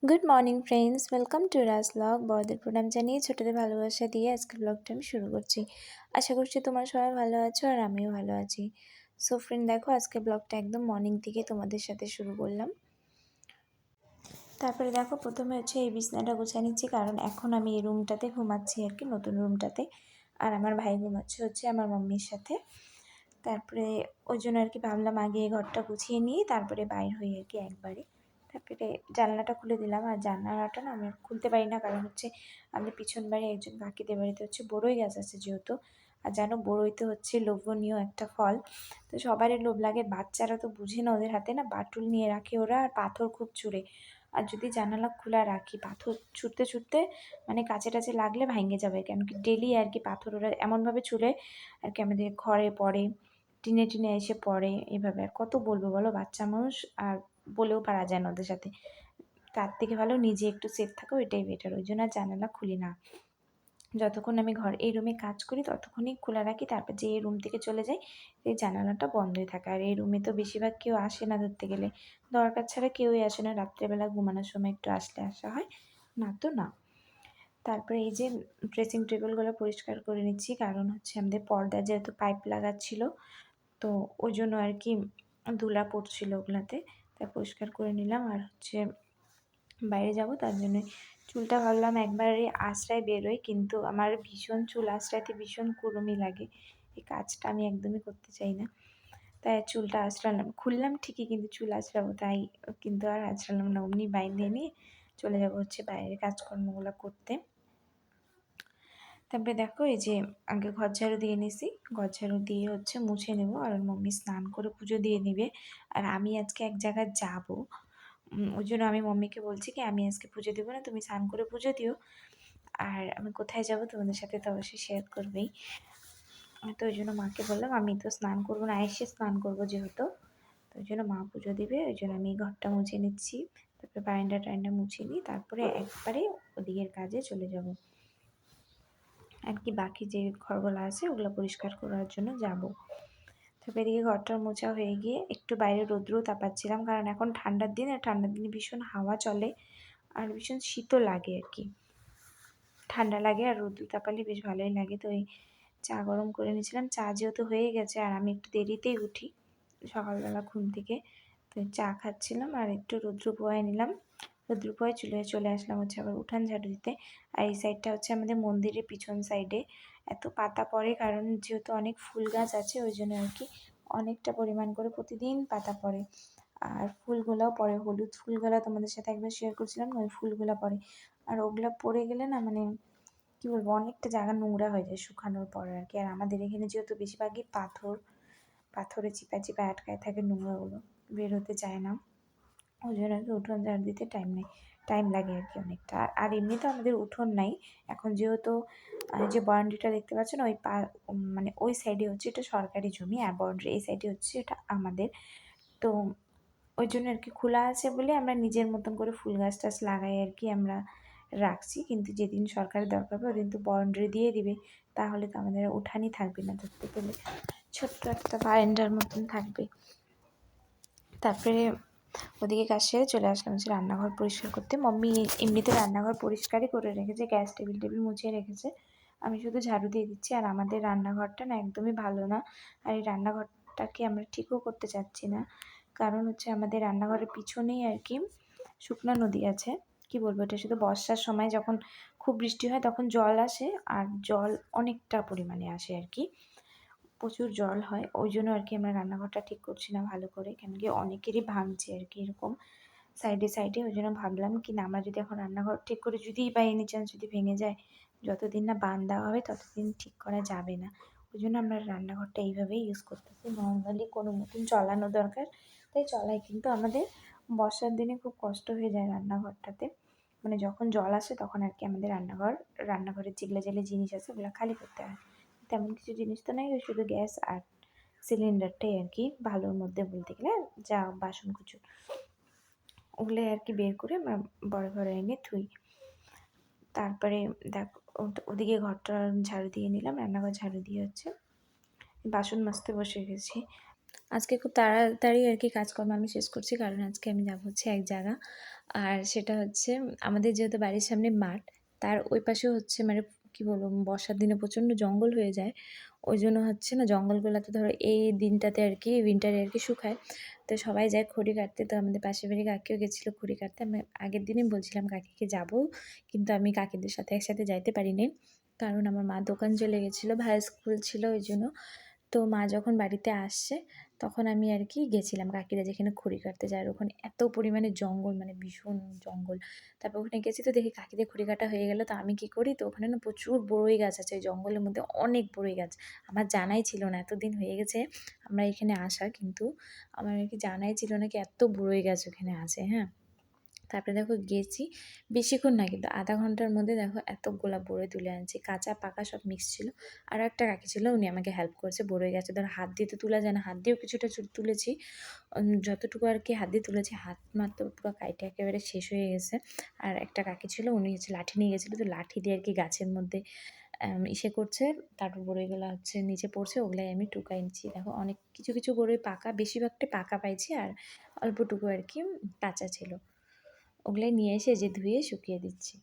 Good morning friends, welcome to Raj blog. বড়দের প্রণাম জানিয়ে ছোটদের ভালোবাসা দিয়ে আজকের ব্লগটা আমি শুরু করছি। আশা করছি তোমরা সবাই ভালো আছো আর আমিও ভালো আছি। সো ফ্রেন্ড, দেখো আজকে ব্লগটা একদম মর্নিং থেকে তোমাদের সাথে শুরু করলাম। তারপরে দেখো প্রথমে হচ্ছে এই বিছনাটা গুছিয়ে নিচ্ছি, কারণ এখন আমি এই রুমটাতে ঘুমাচ্ছি আর কি, নতুন রুমটাতে। আর আমার ভাই ঘুমাচ্ছে হচ্ছে আমার মাম্মির সাথে। তারপরে ওই জন্য আর কি ভাবলাম আগে এই ঘরটা গুছিয়ে নিয়ে তারপরে বাইর হই আর কি একবারে। তারপরে জানলাটা খুলে দিলাম, আর জানলাটা না আমি খুলতে পারি না, কারণ হচ্ছে আমাদের পিছন বাড়ি একজন কাকিদের বাড়িতে হচ্ছে বড়ই গাছ আছে যেহেতু। আর জানো বড়ই তো হচ্ছে লোভনীয় একটা ফল, তো সবারই লোভ লাগে। বাচ্চারা তো বুঝে না, ওদের হাতে না বাটুল নিয়ে রাখে ওরা, আর পাথর খুব ছুঁড়ে। আর যদি জানালা খোলা রাখি পাথর ছুটতে ছুটতে মানে কাছে টাছে লাগলে ভাঙে যাবে, কেন কি ডেলি আর কি পাথর ওরা এমনভাবে ছুঁড়ে আর কি আমাদের ঘরে পড়ে, টিনে টিনে এসে পড়ে। এভাবে আর কত বলবো বলো, বাচ্চা মানুষ, আর বলেও পারা যায় না ওদের সাথে। তার থেকে ভালো নিজে একটু সেফ থাকো, এটাই বেটার। ওই জন্য আর জানালা খুলি না। যতক্ষণ আমি এই রুমে কাজ করি ততক্ষণই খোলা রাখি, তারপর যে এই রুম থেকে চলে যাই এই জানালাটা বন্ধই থাকে। আর এই রুমে তো বেশিরভাগ কেউ আসে না, ধরতে গেলে দরকার ছাড়া কেউই আসে না। রাত্রেবেলা ঘুমানোর সময় একটু আসলে আসা হয়, না তো না। তারপরে এই যে ড্রেসিং টেবিলগুলো পরিষ্কার করে নিচ্ছি, কারণ হচ্ছে আমাদের পর্দা যেহেতু পাইপ লাগাচ্ছিল, তো ওই জন্য আর কি ধুলা পড়ছিল ওগুলাতে, তাই পরিষ্কার করে নিলাম। আর হচ্ছে বাইরে যাব, তার জন্য চুলটা ভাবলাম একবারে আঁচড়ায় বেরোই, কিন্তু আমার ভীষণ চুল আঁচড়াইতে ভীষণ কুড়ুমি লাগে। এই কাজটা আমি একদমই করতে চাই না, তাই চুলটা আঁচড়ালাম। খুললাম ঠিকই, কিন্তু চুল আঁচড়াবো তাই কিন্তু আর আঁচড়ালাম না, অমনি বাইরে নিয়ে চলে যাব হচ্ছে বাইরের কাজকর্মগুলো করতে। তারপরে দেখো এই যে আগে ঘর ঝাড়ু দিয়ে নিছি, ঘর ঝাড়ু দিয়ে হচ্ছে মুছে নেব, আর মম্মি স্নান করে পুজো দিয়ে নিবে। আর আমি আজকে এক জায়গায় যাব, ওই জন্য আমি মম্মিকে বলছি কি আমি আজকে পুজো দেবো না, তুমি স্নান করে পুজো দিও। আর আমি কোথায় যাব তোমাদের সাথে তো অবশ্যই শেয়ার করবেই। তো ওই জন্য মাকে বললাম আমি তো স্নান করবো না, এসে স্নান করবো যেহেতু, তো ওই জন্য মা পুজো দিবে, ওই জন্য আমি ঘরটা মুছে নিচ্ছি। তারপরে বারান্দা টারান্দা মুছে নিই, তারপরে একবারে ওদিকের কাজে চলে যাব আর কি। বাকি যে ঘরগুলো আছে ওগুলো পরিষ্কার করার জন্য যাব। তারপরে এদিকে ঘরটার মোছা হয়ে গিয়ে একটু বাইরে রৌদ্র তাপাচ্ছিলাম, কারণ এখন ঠান্ডার দিন, আর ঠান্ডার দিনে ভীষণ হাওয়া চলে আর ভীষণ শীতও লাগে আর কি, ঠান্ডা লাগে আর রৌদ্র তাপালে বেশ ভালোই লাগে। তো এই চা গরম করে নিয়েছিলাম, চা যেহেতু হয়ে গেছে আর আমি একটু দেরিতেই উঠি সকালবেলা ঘুম থেকে, তো চা খাচ্ছিলাম আর একটু রৌদ্র পোয়াই নিলাম। রৌদ্র পোয়াই চলে আসলাম হচ্ছে আবার উঠান ঝাড়ু দিতে। আর এই সাইডটা হচ্ছে আমাদের মন্দিরের পিছন সাইডে এত পাতা পড়ে, কারণ যেহেতু অনেক ফুল গাছ আছে ওই জন্য আর কি অনেকটা পরিমাণ করে প্রতিদিন পাতা পড়ে। আর ফুলগুলোও পড়ে, হলুদ ফুলগুলো তোমাদের সাথে একবার শেয়ার করছিলাম, ওই ফুলগুলো পড়ে। আর ওগুলো পড়ে গেলে না মানে কী বলবো, অনেকটা জায়গা নোংরা হয়ে যায় শুকানোর পর আর কি। আর আমাদের এখানে যেহেতু বেশিরভাগই পাথরে চিপায় চিপায় আটকায় থাকে, নোংরাগুলো বের হতে চায় না, ওই জন্য আর কি উঠোন ঝাড় দিতে টাইম লাগে আর কি অনেকটা। আর এমনিতে আমাদের উঠোন নাই এখন, যেহেতু যে বাউন্ডারিটা দেখতে পাচ্ছ না, মানে ওই সাইডে হচ্ছে এটা সরকারি জমি, আর বাউন্ডারি এই সাইডে হচ্ছে এটা আমাদের। তো ওই জন্য আর কি খোলা আছে বলে আমরা নিজের মতন করে ফুল গাছ টাছ লাগাই আর কি আমরা রাখছি। কিন্তু যেদিন সরকারের দরকার হবে ওদিন তো বাউন্ডারি দিয়ে দিবে, তাহলে তো আমাদের উঠানই থাকবে না, ধরতে গেলে ছোট্ট একটা বারান্দার মতন থাকবে। তারপরে ওদিকে কাজ সেরে চলে আসলাম হচ্ছে রান্নাঘর পরিষ্কার করতে। মাম্মি এমনিতে রান্নাঘর পরিষ্কারই করে রেখেছে, গ্যাস টেবিল মুছিয়ে রেখেছে, আমি শুধু ঝাড়ু দিয়ে দিচ্ছি। আর আমাদের রান্নাঘরটা না একদমই ভালো না, আর এই রান্নাঘরটাকে আমরা ঠিকও করতে চাচ্ছি না, কারণ হচ্ছে আমাদের রান্নাঘরের পিছনেই আর কি শুকনো নদী আছে। কি বলবো, এটা শুধু বর্ষার সময় যখন খুব বৃষ্টি হয় তখন জল আসে, আর জল অনেকটা পরিমাণে আসে আর কি, প্রচুর জল হয়। ওই জন্য আর কি আমরা রান্নাঘরটা ঠিক করছি না ভালো করে, কেন কি অনেকেরই ভাঙছে আর কি এরকম সাইডে সাইডে। ওই জন্য ভাবলাম কি না, আমরা যদি এখন রান্নাঘর ঠিক করে যদি বাই এনি চান্স যদি ভেঙে যায়, যতদিন না বাঁধ দেওয়া হবে ততদিন ঠিক করা যাবে না। ওই জন্য আমরা রান্নাঘরটা এইভাবেই ইউজ করতেছি, নর্মালি কোনো মতন চলানো দরকার, তাই চলাই। কিন্তু আমাদের বর্ষার দিনে খুব কষ্ট হয়ে যায় রান্নাঘরটাতে, মানে যখন জল আসে তখন আর কি আমাদের রান্নাঘরের যেগুলো যেগুলো জিনিস আছে ওগুলো খালি করতে হয়। তেমন কিছু জিনিস তো নাই, ওই শুধু গ্যাস আর সিলিন্ডারটাই আর কি ভালোর মধ্যে বলতে গেলে, যা বাসন কুচো ওগুলো আর কি বের করে আমরা বড় ঘরে এনে থুই। তারপরে দেখো ওদিকে ঘরটা ঝাড়ু দিয়ে নিলাম, রান্নাঘর ঝাড়ু দিয়ে হচ্ছে বাসন মাজতে বসে গেছি। আজকে খুব তাড়াতাড়ি আর কি কাজকর্ম আমি শেষ করছি, কারণ আজকে আমি যাবো হচ্ছে এক জায়গা। আর সেটা হচ্ছে আমাদের যেহেতু বাড়ির সামনে মাঠ, তার ওই পাশে হচ্ছে মানে কি বলবো বর্ষার দিনে প্রচণ্ড জঙ্গল হয়ে যায়। ওই জন্য হচ্ছে না জঙ্গলগুলাতে ধরো এই দিনটাতে আরকি উইন্টারে আরকি শুকায়। তো সবাই যায় খড়ি কাটতে। তো আমাদের পাশের বাড়ির কাকিও গেছিল খড়ি কাটতে। আমি আগের দিনই বলছিলাম কাকিকে যাবো। কিন্তু আমি কাকিদের সাথে একসাথে যাইতে পারি নাই। কারণ আমার মা দোকান চলে গেছিল, ভাইয়ের স্কুল ছিল ওইজন্য। তো মা যখন বাড়িতে আসছে তখন আমি আর কি গেছিলাম কাকিরা যেখানে খড়ি কাটতে যায়। আর ওখানে এত পরিমাণে জঙ্গল মানে ভীষণ জঙ্গল। তারপর ওখানে গেছি তো দেখি কাকিদের খড়ি কাটা হয়ে গেল। তো আমি কি করি তো ওখানে না প্রচুর বড়ই গাছ আছে ওই জঙ্গলের মধ্যে অনেক বড়ই গাছ। আমার জানাই ছিল না এতদিন হয়ে গেছে আমরা এখানে আসা কিন্তু আমার আর কি জানাই ছিল না কি এত বড়ই গাছ ওখানে আছে, হ্যাঁ? তারপরে দেখো গেছি, বেশিক্ষণ না কিন্তু আধা ঘন্টার মধ্যে দেখো এতগুলা বড়ই তুলে আনছি। কাঁচা পাকা সব মিক্স ছিল। আরও একটা কাকি ছিল উনি আমাকে হেল্প করেছে বড়ই গাছে ধরো হাত দিয়ে তো তোলা যায় না, হাত দিয়েও কিছুটা তুলেছি। যতটুকু আর কি হাত দিয়ে তুলেছি হাত মাত্র পুরো কাইটে একেবারে শেষ হয়ে গেছে। আর একটা কাকি ছিল উনি হচ্ছে লাঠি নিয়ে গেছিলো তো লাঠি দিয়ে আর কি গাছের মধ্যে ইসে করছে। তারপর বড়ইগুলা হচ্ছে নিচে পড়ছে ওগুলাই আমি টুকাই নিচ্ছি। দেখো অনেক কিছু কিছু বড়ই পাকা, বেশিরভাগটাই পাকা পাইছি আর অল্পটুকু আর কি কাঁচা ছিল। ওগুলাই নিয়ে এসে যে ধুয়ে শুকিয়ে দিচ্ছি।